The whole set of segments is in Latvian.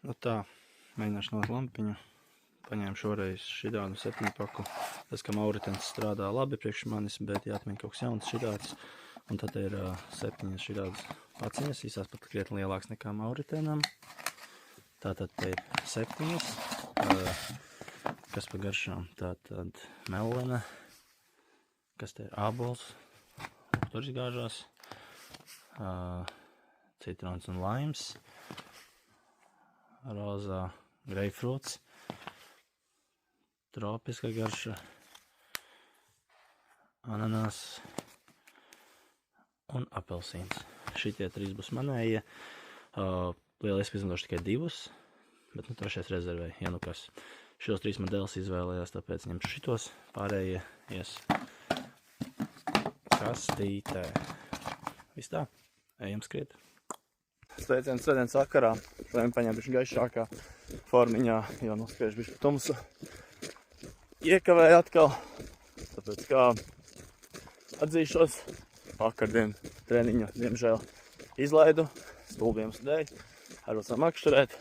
Nu tā, mēģināšu nolikt lampiņu. Paņēmu šoreiz šitādu 7 paku. Tas, ka Mauritens strādā labi priekš manis, bet jāatmiņ kaut kas jauns šitāds. Un tad ir 7 šitādas paciņas, īsās pat krietni lielāks nekā Mauritenam. Tātad te ir 7, kas pa garšām. Tātad melena, kas te ir ābols, tur izgāžās, citrons un laims, rozā greipfrūts, tropiska garša, ananas un apelsīns. Šitie 3 būs manējie. Lielais izmantošu tikai 2, bet nu 3 rezervēju, ja nu kas. Šos 3 man dēls izvēlējās, tāpēc ņemšu šitos, pārējie ies kastītē. Viss tā, ejam skriet. Sveiciens svētdienas vakarā. Šodien paņēmu bišķi gaišākā formiņā, jo noskriešu bišķi tumsu. Iekavēju atkal, tāpēc kā atzīšos, vakardien treniņu, diemžēl, izlaidu stulbiem dēļ. Arot sāk makšķerēt.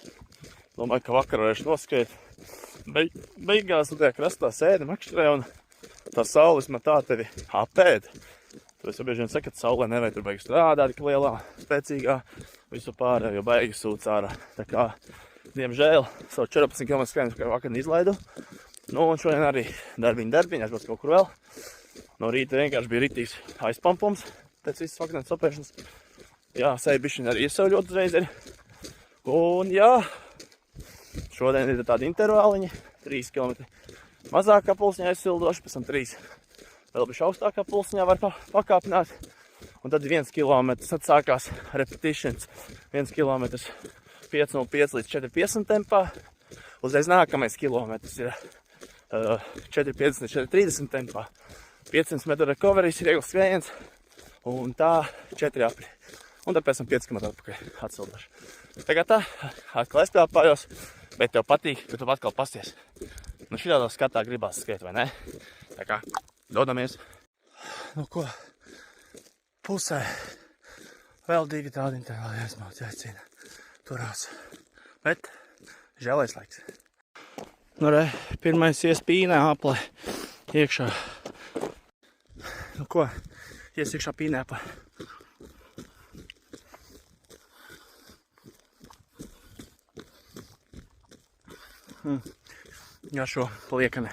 Domāju, ka vakar varēšu noskriet. Beigās tajā krastā sēdi makšķerē un tā saules man tā tevi apēd. Tāpēc jau bieži vien saka, ka saulē nevajag tur baigi strādāt, ka lielā, spēcīgā, visu pārējo baigi sūc ārā. Tā kā, diemžēl, savu 14 km skrējumu vakar izlaidu. Nu, un šodien arī darbiņi, aizbrauc kaut kur vēl. No rīta vienkārši bija ritīgs aizpampums pēc visas vakardienas sopēšanas. Jā, seja bišķiņ arī iesauļot uzreiz ir. Un jā, šodien ir tādi intervāliņi, 3 km mazākā pulsņā aizsildoši, pēc tam 3 vēl bišķi augstākā pulsņā var pakāpināt. Un tad 1 km, tad sākās repetitions, 1 km 5:05 līdz 4:50 tempā. Uzreiz nākamais kilometrs ir 4:50 līdz 4:30 tempā. 500 metru recoveries ir iegls skrējiens, un tā 4 apļi. Un tad pēc tam 5 km atpakaļ atsildoši. Tagad tā, atkal es pelpājos, bet tev patīk, ka tu atkal pasties. Nu šitādā skatā gribās skriet, vai ne? Tā kā, dodamies. Nu ko, pusē vēl 2 tādi intervāli jāizmauc, jāizcīna. Turās. Bet žēlais laiks. Nu re, pirmais iespīnē aplē iekšā. Nu ko, iekšā pīnē aplē. Garšo pliekane.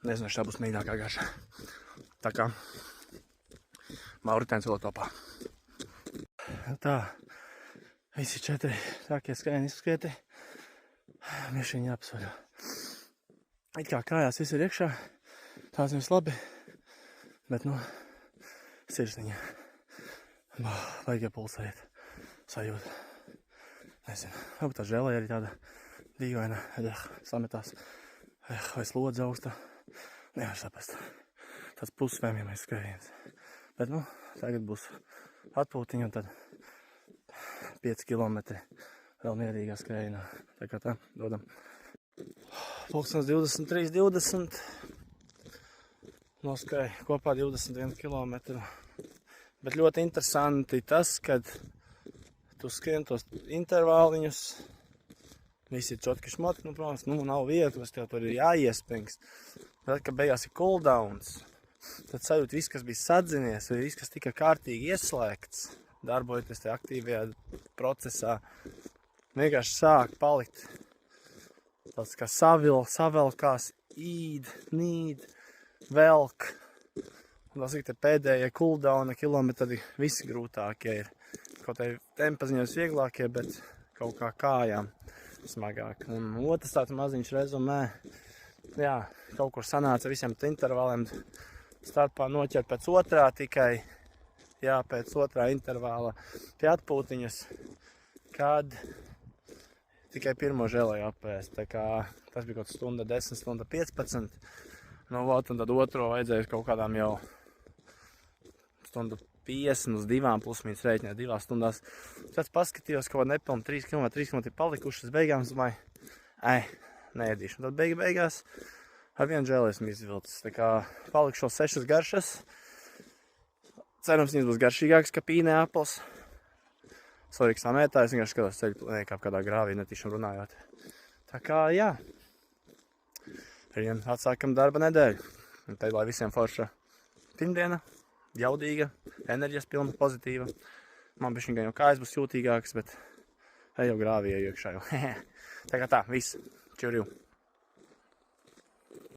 Nezinu, šā būs mīļākā garša. Tā kā Mauritens vēl topā. Tā, visi 4 tākie skrējieni izskrieti. Mišiņi jāapsvaļo. It kā kājās viss ir iekšā, tās viss labi, bet nu, sirsniņa. Vajag iepulsēt sajūta. Nezinu, varbūt tā žēlē arī tāda dīvaina, sametās, vai slodze augsta. Nevar saprast. Tas pusvēmjamais skrējiens. Bet nu, tagad būs atpūtiņa un tad 5 km vēl mierīgā skrējienā. Tā kā tā, dodam. Pulkstens 23:20. Noskrēja kopā 21 km. Bet ļoti interesanti tas, kad tu skrien tos intervāliņus, visi ir čotki šmotki, nu, protams, nav vietas, tev tur ir jāiespringst. Tad, kad beigās ir cooldowns, tad sajūt viss, kas bija sadzinies, vai viss, kas tika kārtīgi ieslēgts, darbojoties tajā aktīvajā procesā, vienkārši sāk palikt tāds kā savelkās, nīd, velk. Un tas ir te pēdējie cooldowna kilometri visi grūtākie ir. Kaut arī tempaziņos vieglākie, bet kaut kā kājām smagāk. Un otrs tāds maziņš rezumē. Jā, kaut kur sanāca visiem intervāliem starpā noķert pēc otrā tikai. Jā, pēc otrā intervāla pie atpūtiņas, kad tikai pirmo žēlēju apēst. Tā kā tas bija kaut stunda 10, stunda 15. Nu, un tad otro vajadzēja kaut kādām jau stundu 50 uz 2 plus-mīnus rēķināt 2 stundās. Tad paskatījos, ka nepilni 3 km palikušas beigās, domāju, neēdīšu. Un tad beigās ar vienu žēli esmu izvilcis. Tā kā palikšu 6 garšas. Cerams, viņas būs garšīgākas, kā pīnē apels. Sorry, ka samētā, es vienkārši skatos ceļu, nekāp kādā grāvī, netīšām runājot. Tā kā, jā. Rītdien atsākam darba nedēļu. Un tad, lai visiem forša pirmdiena, jaudīga, enerģijas pilna, pozitīva. Man bišķiņ gan jau kājas būs jūtīgākas, bet jau grāvī iekšā jau. Tā kā tā, viss. Čurju.